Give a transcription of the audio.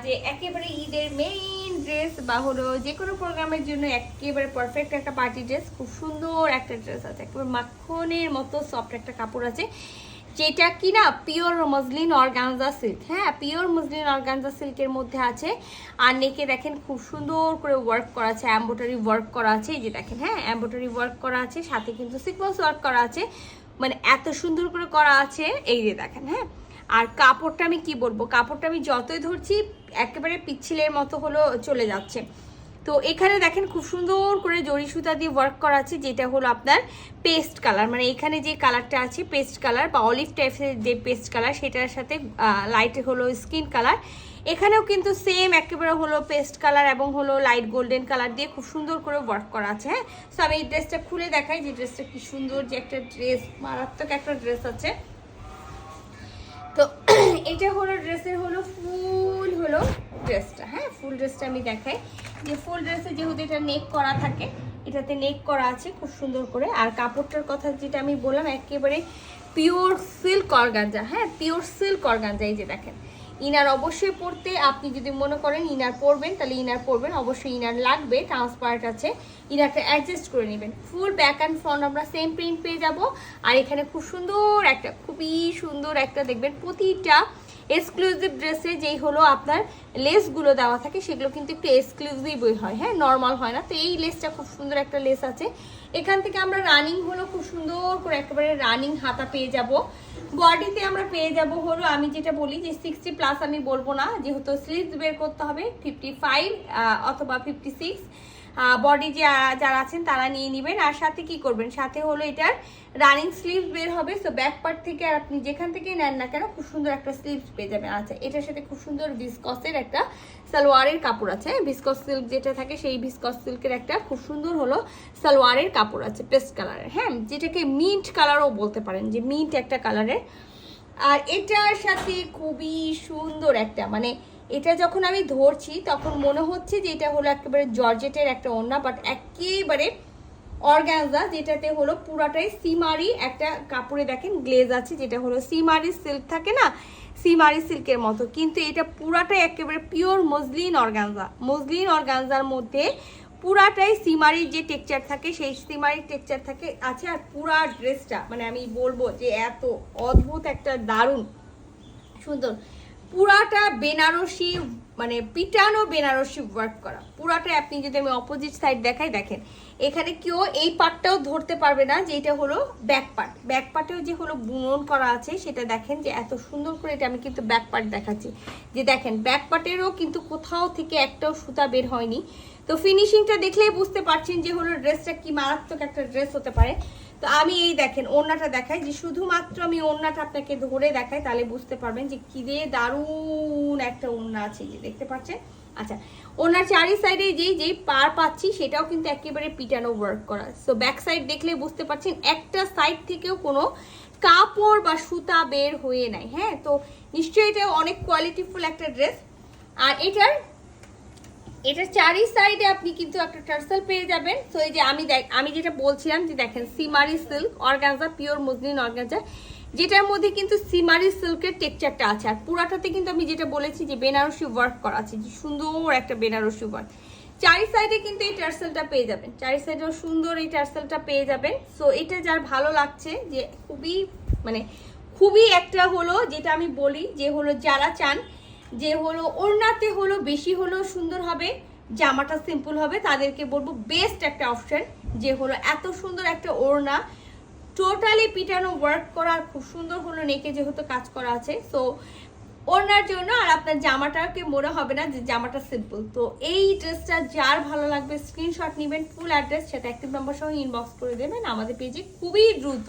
যে একেবারে ঈদের মেইন ড্রেস বা হলো যে কোনো প্রোগ্রামের জন্য একেবারে পারফেক্ট একটা পার্টি ড্রেস। খুব সুন্দর একটা ড্রেস আছে, একেবারে মাখনের মতো সফট একটা কাপড় আছে, যেটা কিনা পিওর মসলিন অর্গানজা সিল্ক। হ্যাঁ, পিওর মসলিন অর্গানজা সিল্কের মধ্যে আছে। আর নেকে দেখেন খুব সুন্দর করে ওয়ার্ক করা আছে, এমব্রয়ডারি ওয়ার্ক করা আছে। এই যে দেখেন, হ্যাঁ, এমব্রয়ডারি ওয়ার্ক করা আছে, সাথে কিন্তু সিকোয়েন্স ওয়ার্ক করা আছে, মানে এত সুন্দর করে করা আছে। এই যে দেখেন, হ্যাঁ। আর কাপড়টা আমি কি বলবো, কাপড়টা আমি যতই ধরছি একেবারে পিচ্ছিলের মতো হলো চলে যাচ্ছে। তো এখানে দেখেন খুব সুন্দর করে জরি সুতা দিয়ে ওয়ার্ক করা আছে, যেটা হলো আপনার পেস্ট কালার, মানে এখানে যে কালারটা আছে পেস্ট কালার বা অলিভ টাইপের যে পেস্ট কালার, সেটার সাথে লাইট হলো স্কিন কালার। এখানেও কিন্তু সেম একেবারে হলো পেস্ট কালার এবং হলো লাইট গোল্ডেন কালার দিয়ে খুব সুন্দর করে ওয়ার্ক করা আছে। হ্যাঁ, সো আমি এই ড্রেসটা খুলে দেখাই যে ড্রেসটা কি সুন্দর, যে একটা ড্রেস, মারাত্মক একটা ড্রেস আছে। তো এটা হলো ড্রেসের হলো ফুল হলো ড্রেসটা। হ্যাঁ, ফুল ড্রেসটা আমি দেখাই যে ফুল ড্রেসে যেহেতু এটা নেক করা থাকে, এটাতে নেক করা আছে খুব সুন্দর করে। আর কাপড়টার কথা যেটা আমি বললাম একেবারে পিওর সিল্ক অর্গানজা। হ্যাঁ, পিওর সিল্ক অর্গানজা। এই যে দেখেন, ইনার অবশ্যই পরতে, আপনি যদি মনে করেন ইনার পরবেন তাহলে ইনার পরবেন, অবশ্যই ইনার লাগবে, ট্রান্সপারেন্ট আছে, ইনারটা অ্যাডজাস্ট করে নেবেন। ফুল ব্যাক অ্যান্ড ফ্রন্ট আমরা সেম প্রিন্ট পেয়ে যাব। আর এখানে খুব সুন্দর একটা, খুবই সুন্দর একটা দেখবেন, প্রতিটা এক্সক্লুসিভ ড্রেসে যেই হলো আপনার লেসগুলো দেওয়া থাকে সেগুলো কিন্তু একটু এক্সক্লুসিভই হয়, হ্যাঁ, নর্মাল হয় না। তো এই লেসটা খুব সুন্দর একটা লেস আছে। এখান থেকে আমরা রানিং হলো খুব সুন্দর করে একেবারে রানিং হাতা পেয়ে যাব। বডিতে আমরা পেয়ে যাব হলো, আমি যেটা বলি যে 60+ আমি বলবো না, যেহেতু স্লিভস বের করতে হবে 55 অথবা 56 বডি যারা আছেন তারা নিয়ে নেবেন। আর সাথে কি করবেন, সাথে হলো এটার রানিং স্লিভস বের হবে। সো ব্যাক পার্ট থেকে আর আপনি যেখান থেকে নেন না কেন খুব সুন্দর একটা স্লিভস পেয়ে যাবেন। আচ্ছা, এটার সাথে খুব সুন্দর ভিসকসের একটা সালোয়ারের কাপড় আছে। ভিসকস সিল্ক যেটা থাকে সেই ভিসকস সিল্কের একটা খুব সুন্দর হলো সালোয়ারের কাপড় আছে পেস্ট কালারের। হ্যাঁ, যেটাকে মিন্ট কালারও বলতে পারেন, যে মিন্ট একটা কালারের। আর এটার সাথে খুবই সুন্দর একটা, মানে এটা যখন আমি ধরছি তখন মনে হচ্ছে যে এটা হলো একেবারে জর্জেটের একটা ওড়না, বাট একেবারে অর্গানজা, যেটাতে হলো পুরাটাই সিমারি একটা কাপড়ে দেখেন গ্লেজ আছে, যেটা হলো সিমারি সিল্ক থাকে না, সিমারি সিল্কের মতো, কিন্তু এটা পুরাটাই একেবারে pure muslin organza. Muslin organza মধ্যে পুরাটাই সিমারির যে টেক্সচার থাকে সেই সিমারির টেক্সচার থাকে আছে। আর পুরা ড্রেসটা মানে আমি বলবো যে এত অদ্ভুত একটা দারুণ সুন্দর, পুরাটা বেনারসি, মানে পিটানো বেনারসি ওয়ার্ক করা পুরাটা। আপনি যদি আমি অপোজিট সাইড দেখাই, দেখেন এখানে কেউ এই পার্টটাও ধরতে পারবে না যে এটা হলো ব্যাক পার্ট। ব্যাক পার্টেও যে হলো বুনন করা আছে সেটা দেখেন যে এত সুন্দর করে। এটা আমি কিন্তু ব্যাক পার্ট দেখাচ্ছি, যে দেখেন ব্যাক পার্টেরও কিন্তু কোথাও থেকে একটাও সুতা বের হয়নি। তো ফিনিশিংটা দেখলেই বুঝতে পারছেন যে হলো ড্রেসটা কি মারাত্মক একটা ড্রেস হতে পারে। তো আমি এই দেখেন ওড়নাটা দেখাই, যে শুধুমাত্র আমি ওড়নাটা আপনাকে ধরে দেখাই, তাহলে বুঝতে পারবেন যে কি রে দারুণ একটা ওড়না আছে, যে দেখতে পাচ্ছেন। আচ্ছা, ওনার চারি সাইডে যেই পার পাচ্ছি সেটাও কিন্তু একেবারে পিটানো ওয়ার্ক করা। সো ব্যাক সাইড দেখলে বুঝতে পারছেন একটা সাইড থেকেও কোনো কাপড় বা সুতা বের হয়ে নাই। হ্যাঁ, তো নিশ্চয়ই এটা অনেক কোয়ালিটিফুল একটা ড্রেস। আর এটার চারি সাইডে আপনি কিন্তু একটা টার্সেল পেয়ে যাবেন। সো এই যে আমি যেটা বলছিলাম যে দেখেন সিমারি silk organza, pure muslin organza, যেটার মধ্যে কিন্তু সিমারি সিল্কের টেক্সচারটা আছে। আর পুরাটাতে কিন্তু আমি যেটা বলেছি যে বেনারসি ওয়ার্ক করা আছে, যে সুন্দর একটা বেনারসি ওয়ার্ক। চারি সাইডে কিন্তু এই টার্সেলটা পেয়ে যাবেন, চারি সাইডেও সুন্দর এই টার্সেলটা পেয়ে যাবেন। সো এটা যার ভালো লাগছে, যে খুবই একটা হলো, যেটা আমি বলি যে হলো যারা চান যে হলো ওড়নাতে হলো বেশি হলো সুন্দর হবে, জামাটা সিম্পল হবে, তাদেরকে বলবো বেস্ট একটা অপশন, যে হলো এত সুন্দর একটা ওড়না টোটালি পিটানো ওয়ার্ক করা, খুব সুন্দর হলো নেকে যেহেতু কাজ করা আছে। সো ওড়নার জন্য আর আপনার জামাটাকে মনে হবে না যে জামাটা সিম্পল। তো এই ড্রেসটা যার ভালো লাগবে স্ক্রিনশট নেবেন, ফুল অ্যাড্রেস সাথে অ্যাক্টিভ নাম্বার সহ ইনবক্স করে দেবেন আমাদের পেজে খুবই দ্রুত।